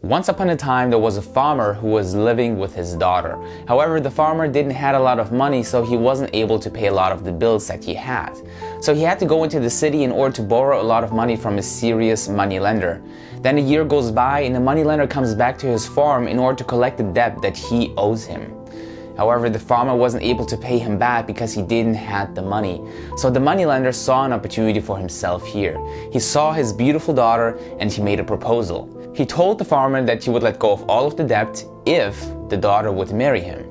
Once upon a time, there was a farmer who was living with his daughter. However, the farmer didn't have a lot of money, so he wasn't able to pay a lot of the bills that he had. So he had to go into the city in order to borrow a lot of money from a serious moneylender. Then a year goes by and the moneylender comes back to his farm in order to collect the debt that he owes him. However, the farmer wasn't able to pay him back because he didn't have the money. So the moneylender saw an opportunity for himself here. He saw his beautiful daughter and he made a proposal. He told the farmer that he would let go of all of the debt if the daughter would marry him.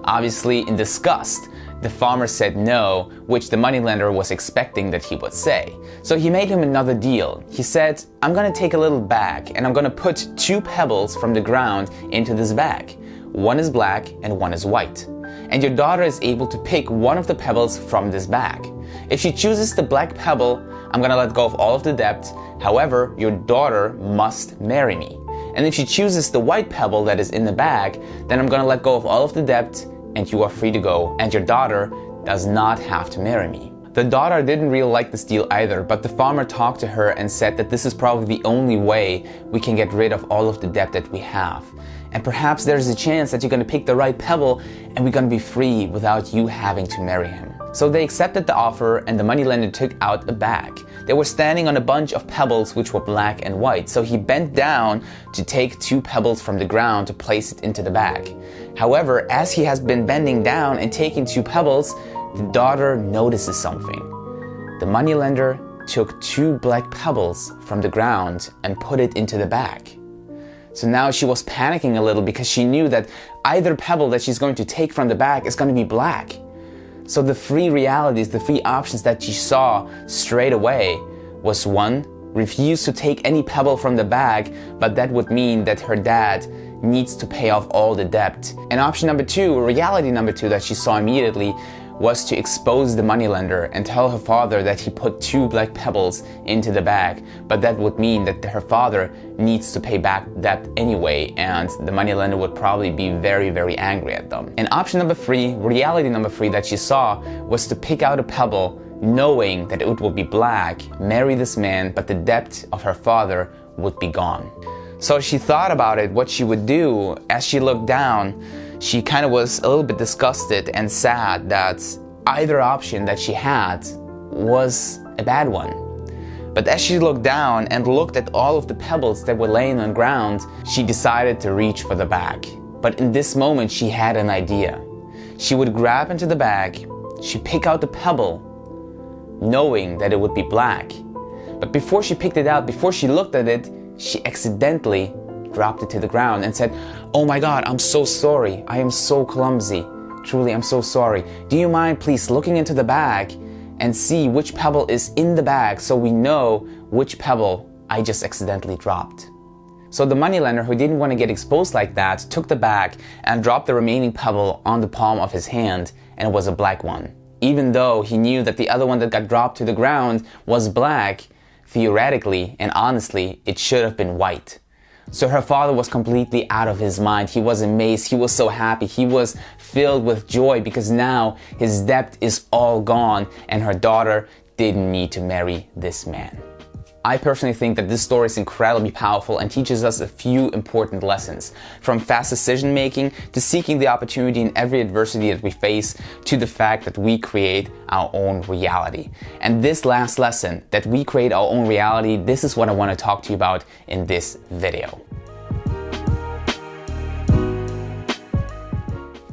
Obviously, in disgust, the farmer said no, which the moneylender was expecting that he would say. So he made him another deal. He said, I'm gonna take a little bag and I'm gonna put 2 pebbles from the ground into this bag. One is black and one is white. And your daughter is able to pick one of the pebbles from this bag. If she chooses the black pebble, I'm gonna let go of all of the debt. However, your daughter must marry me. And if she chooses the white pebble that is in the bag, then I'm gonna let go of all of the debt and you are free to go, and your daughter does not have to marry me. The daughter didn't really like this deal either, but the farmer talked to her and said that this is probably the only way we can get rid of all of the debt that we have. And perhaps there's a chance that you're gonna pick the right pebble and we're gonna be free without you having to marry him. So they accepted the offer and the moneylender took out a bag. They were standing on a bunch of pebbles which were black and white, so he bent down to take 2 pebbles from the ground to place it into the bag. However, as he has been bending down and taking 2 pebbles, the daughter notices something. The moneylender took 2 black pebbles from the ground and put it into the bag. So now she was panicking a little because she knew that either pebble that she's going to take from the bag is going to be black. So the 3 realities, the 3 options that she saw straight away was 1, refuse to take any pebble from the bag, but that would mean that her dad needs to pay off all the debt. And option number 2, reality number 2 that she saw immediately, was to expose the moneylender and tell her father that he put 2 black pebbles into the bag, but that would mean that her father needs to pay back debt anyway, and the moneylender would probably be very, very angry at them. And option number 3, reality number 3 that she saw, was to pick out a pebble knowing that it would be black, marry this man, but the debt of her father would be gone. So she thought about it, what she would do. As she looked down, she kind of was a little bit disgusted and sad that either option that she had was a bad one. But as she looked down and looked at all of the pebbles that were laying on the ground, she decided to reach for the bag. But in this moment, she had an idea. She would grab into the bag, she'd pick out the pebble, knowing that it would be black. But before she picked it out, before she looked at it, she accidentally dropped it to the ground and said, "Oh my God, I'm so sorry. I am so clumsy. Truly, I'm so sorry. Do you mind please looking into the bag and see which pebble is in the bag so we know which pebble I just accidentally dropped?" So the moneylender, who didn't want to get exposed like that, took the bag and dropped the remaining pebble on the palm of his hand, and it was a black one. Even though he knew that the other one that got dropped to the ground was black, theoretically and honestly, it should have been white. So her father was completely out of his mind. He was amazed. He was so happy. He was filled with joy because now his debt is all gone and her daughter didn't need to marry this man. I personally think that this story is incredibly powerful and teaches us a few important lessons. From fast decision making to seeking the opportunity in every adversity that we face, to the fact that we create our own reality. And this last lesson, that we create our own reality, this is what I want to talk to you about in this video.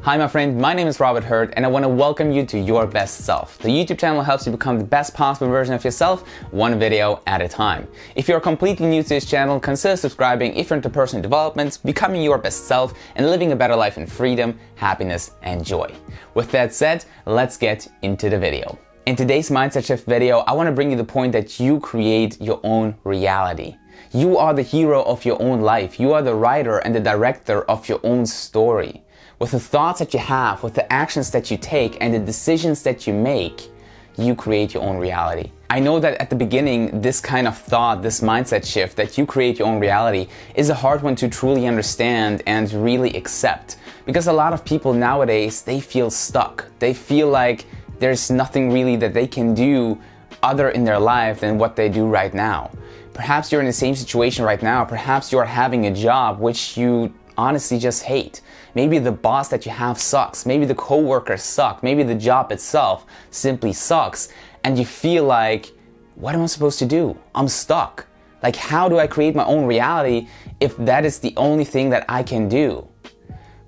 Hi my friend, my name is Robert Hurt and I want to welcome you to Your Best Self. The YouTube channel helps you become the best possible version of yourself, one video at a time. If you're completely new to this channel, consider subscribing if you're into personal development, becoming your best self, and living a better life in freedom, happiness, and joy. With that said, let's get into the video. In today's Mindset Shift video, I want to bring you the point that you create your own reality. You are the hero of your own life. You are the writer and the director of your own story. With the thoughts that you have, with the actions that you take, and the decisions that you make, you create your own reality. I know that at the beginning, this kind of thought, this mindset shift that you create your own reality is a hard one to truly understand and really accept. Because a lot of people nowadays, they feel stuck. They feel like there's nothing really that they can do other in their life than what they do right now. Perhaps you're in the same situation right now. Perhaps you're having a job which you honestly just hate. Maybe the boss that you have sucks. Maybe the coworkers suck. Maybe the job itself simply sucks. And you feel like, what am I supposed to do? I'm stuck. Like, how do I create my own reality if that is the only thing that I can do?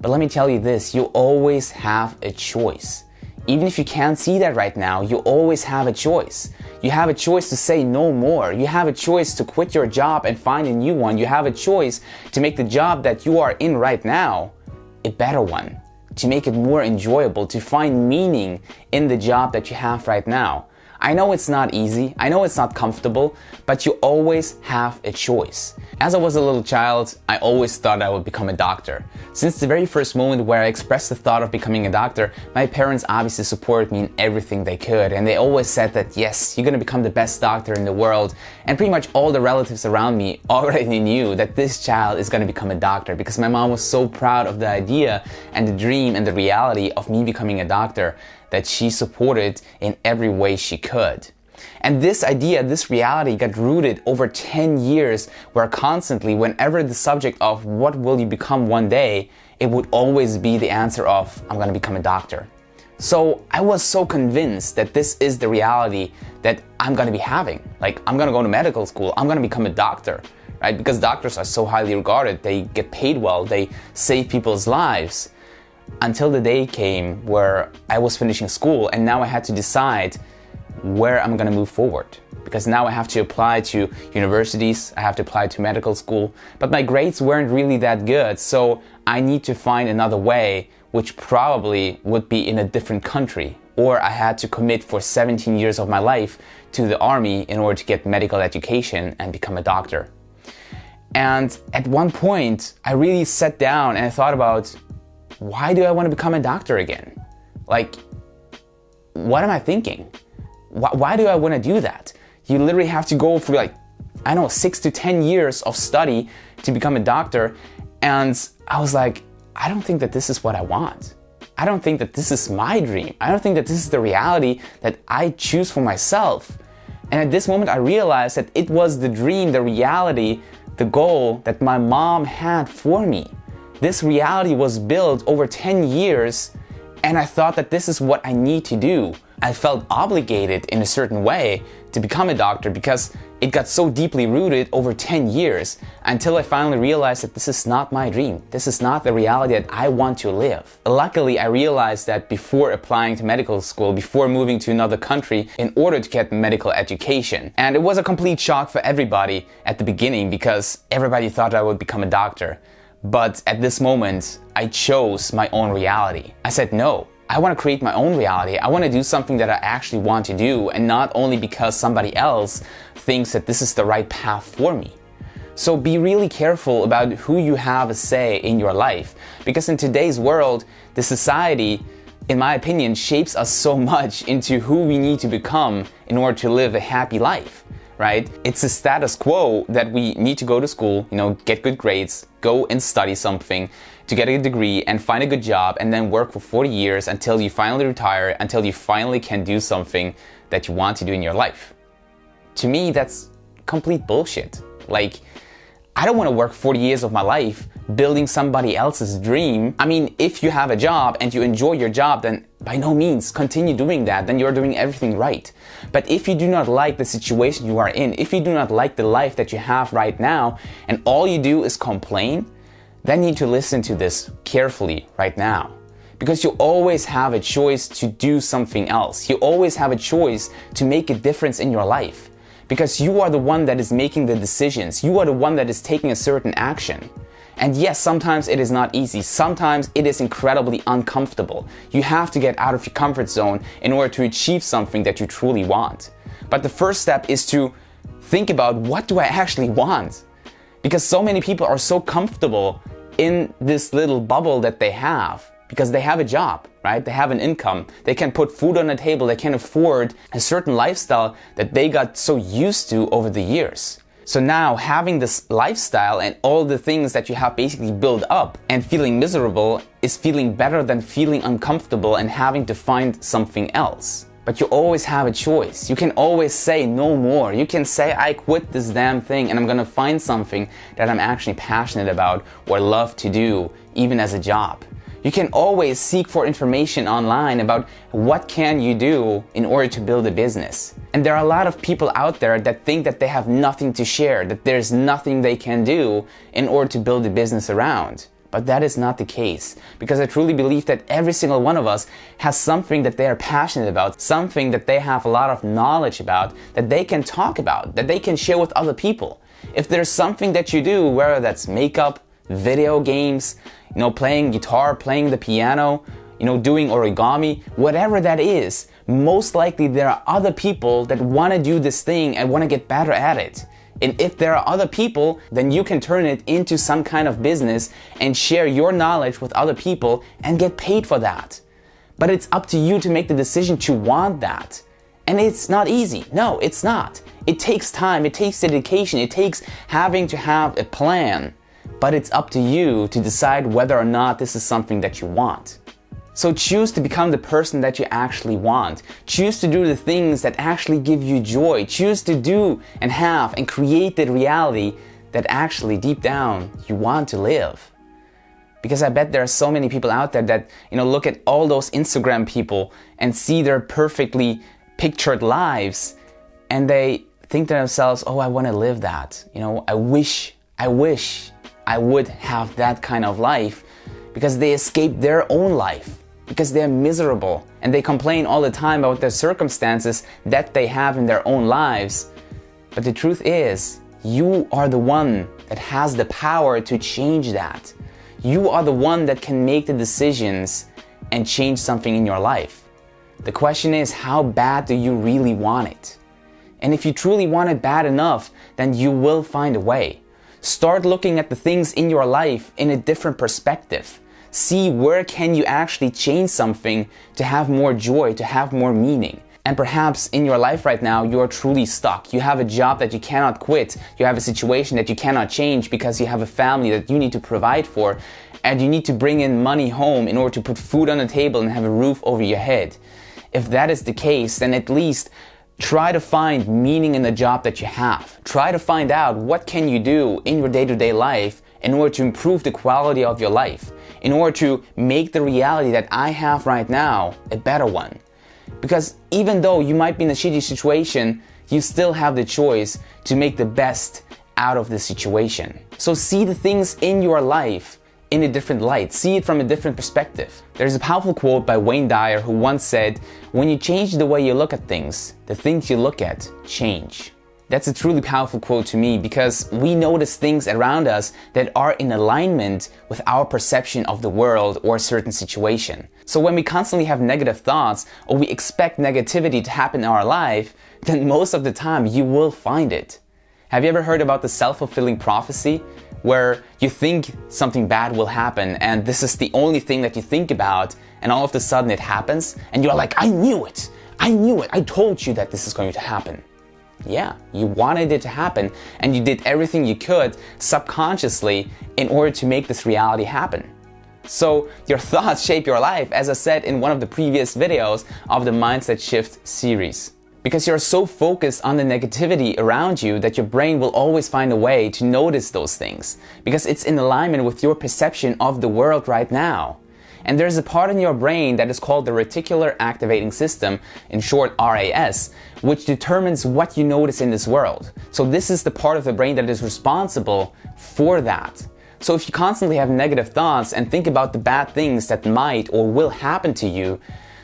But let me tell you this, you always have a choice. Even if you can't see that right now, you always have a choice. You have a choice to say no more. You have a choice to quit your job and find a new one. You have a choice to make the job that you are in right now a better one, to make it more enjoyable, to find meaning in the job that you have right now. I know it's not easy, I know it's not comfortable, but you always have a choice. As I was a little child, I always thought I would become a doctor. Since the very first moment where I expressed the thought of becoming a doctor, my parents obviously supported me in everything they could, and they always said that yes, you're gonna become the best doctor in the world, and pretty much all the relatives around me already knew that this child is gonna become a doctor because my mom was so proud of the idea and the dream and the reality of me becoming a doctor that she supported in every way she could. And this idea, this reality got rooted over 10 years where constantly, whenever the subject of what will you become one day, it would always be the answer of, I'm gonna become a doctor. So I was so convinced that this is the reality that I'm gonna be having. Like, I'm gonna go to medical school, I'm gonna become a doctor, right? Because doctors are so highly regarded, they get paid well, they save people's lives. Until the day came where I was finishing school and now I had to decide where I'm gonna move forward. Because now I have to apply to universities, I have to apply to medical school, but my grades weren't really that good, so I need to find another way, which probably would be in a different country. Or I had to commit for 17 years of my life to the army in order to get medical education and become a doctor. And at one point, I really sat down and I thought about, why do I want to become a doctor again? Like, what am I thinking? Why do I want to do that? You literally have to go through 6 to 10 years of study to become a doctor. And I was like, I don't think that this is what I want. I don't think that this is my dream. I don't think that this is the reality that I choose for myself. And at this moment, I realized that it was the dream, the reality, the goal that my mom had for me. This reality was built over 10 years, and I thought that this is what I need to do. I felt obligated in a certain way to become a doctor because it got so deeply rooted over 10 years until I finally realized that this is not my dream. This is not the reality that I want to live. Luckily, I realized that before applying to medical school, before moving to another country in order to get medical education. And it was a complete shock for everybody at the beginning because everybody thought I would become a doctor. But at this moment, I chose my own reality. I said, no, I want to create my own reality. I want to do something that I actually want to do, and not only because somebody else thinks that this is the right path for me. So be really careful about who you have a say in your life, because in today's world, the society, in my opinion, shapes us so much into who we need to become in order to live a happy life. Right? It's a status quo that we need to go to school, get good grades, go and study something to get a degree and find a good job and then work for 40 years until you finally retire, until you finally can do something that you want to do in your life. To me, that's complete bullshit. Like, I don't want to work 40 years of my life building somebody else's dream. I mean, if you have a job and you enjoy your job, then by no means continue doing that, then you're doing everything right. But if you do not like the situation you are in, if you do not like the life that you have right now, and all you do is complain, then you need to listen to this carefully right now. Because you always have a choice to do something else. You always have a choice to make a difference in your life. Because you are the one that is making the decisions. You are the one that is taking a certain action. And yes, sometimes it is not easy. Sometimes it is incredibly uncomfortable. You have to get out of your comfort zone in order to achieve something that you truly want. But the first step is to think about, what do I actually want? Because so many people are so comfortable in this little bubble that they have. Because they have a job, right? They have an income. They can put food on the table. They can afford a certain lifestyle that they got so used to over the years. So now having this lifestyle and all the things that you have basically built up and feeling miserable is feeling better than feeling uncomfortable and having to find something else. But you always have a choice. You can always say no more. You can say, I quit this damn thing and I'm gonna find something that I'm actually passionate about or love to do, even as a job. You can always seek for information online about what can you do in order to build a business. And there are a lot of people out there that think that they have nothing to share, that there's nothing they can do in order to build a business around. But that is not the case, because I truly believe that every single one of us has something that they are passionate about, something that they have a lot of knowledge about, that they can talk about, that they can share with other people. If there's something that you do, whether that's makeup, video games, playing guitar, playing the piano, doing origami, whatever that is, most likely there are other people that want to do this thing and want to get better at it. And if there are other people, then you can turn it into some kind of business and share your knowledge with other people and get paid for that. But it's up to you to make the decision to want that. And it's not easy. No, it's not. It takes time, it takes dedication, it takes having to have a plan. But it's up to you to decide whether or not this is something that you want. So choose to become the person that you actually want. Choose to do the things that actually give you joy. Choose to do and have and create the reality that actually deep down you want to live. Because I bet there are so many people out there that, look at all those Instagram people and see their perfectly pictured lives and they think to themselves, oh, I want to live that. I wish I would have that kind of life, because they escaped their own life. Because they're miserable and they complain all the time about the circumstances that they have in their own lives. But the truth is, you are the one that has the power to change that. You are the one that can make the decisions and change something in your life. The question is, how bad do you really want it? And if you truly want it bad enough, then you will find a way. Start looking at the things in your life in a different perspective. See where can you actually change something to have more joy, to have more meaning. And perhaps in your life right now, you are truly stuck. You have a job that you cannot quit. You have a situation that you cannot change because you have a family that you need to provide for. And you need to bring in money home in order to put food on the table and have a roof over your head. If that is the case, then at least try to find meaning in the job that you have. Try to find out what can you do in your day-to-day life in order to improve the quality of your life, in order to make the reality that I have right now a better one. Because even though you might be in a shitty situation, you still have the choice to make the best out of the situation. So see the things in your life in a different light. See it from a different perspective. There's a powerful quote by Wayne Dyer who once said, "When you change the way you look at things, the things you look at change." That's a truly powerful quote to me, because we notice things around us that are in alignment with our perception of the world or a certain situation. So when we constantly have negative thoughts or we expect negativity to happen in our life, then most of the time you will find it. Have you ever heard about the self-fulfilling prophecy? Where you think something bad will happen and this is the only thing that you think about, and all of a sudden it happens and you're like, I knew it, I told you that this is going to happen. Yeah, you wanted it to happen and you did everything you could subconsciously in order to make this reality happen. So your thoughts shape your life, as I said in one of the previous videos of the Mindset Shift series. Because you're so focused on the negativity around you that your brain will always find a way to notice those things, because it's in alignment with your perception of the world right now. And there's a part in your brain that is called the reticular activating system, in short RAS, which determines what you notice in this world. So this is the part of the brain that is responsible for that. So if you constantly have negative thoughts and think about the bad things that might or will happen to you,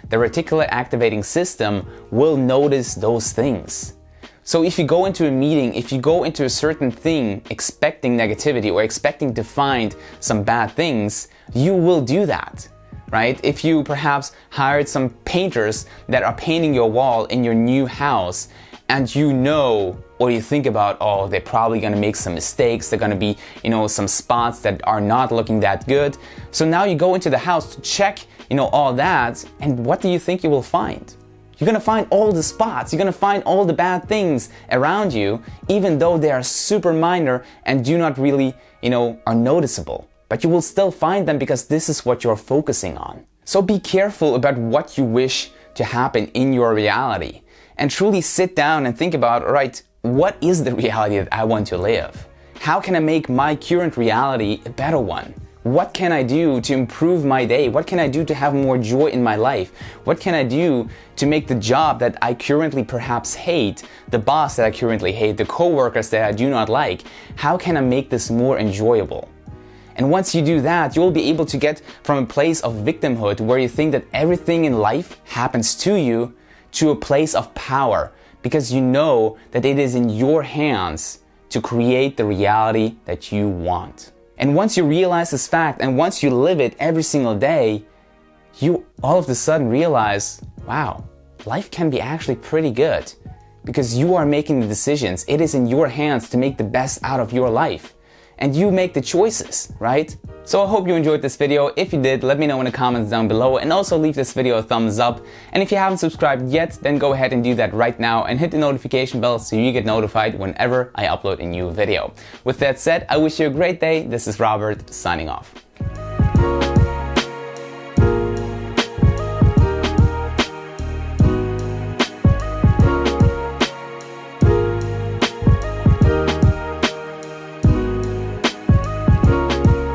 the reticular activating system will notice those things. So if you go into a meeting, if you go into a certain thing expecting negativity or expecting to find some bad things, you will do that, right? If you perhaps hired some painters that are painting your wall in your new house, and you know, or you think about, oh, they're probably gonna make some mistakes, they're gonna be, some spots that are not looking that good. So now you go into the house to check, all that, and what do you think you will find? You're gonna find all the spots, you're gonna find all the bad things around you, even though they are super minor and do not really, are noticeable. But you will still find them because this is what you're focusing on. So be careful about what you wish to happen in your reality. And truly sit down and think about, all right, what is the reality that I want to live? How can I make my current reality a better one? What can I do to improve my day? What can I do to have more joy in my life? What can I do to make the job that I currently perhaps hate, the boss that I currently hate, the coworkers that I do not like, how can I make this more enjoyable? And once you do that, you'll be able to get from a place of victimhood where you think that everything in life happens to you to a place of power, because you know that it is in your hands to create the reality that you want. And once you realize this fact and once you live it every single day, you all of a sudden realize, wow, life can be actually pretty good because you are making the decisions. It is in your hands to make the best out of your life. And you make the choices, right? So I hope you enjoyed this video. If you did, let me know in the comments down below and also leave this video a thumbs up. And if you haven't subscribed yet, then go ahead and do that right now and hit the notification bell so you get notified whenever I upload a new video. With that said, I wish you a great day. This is Robert signing off.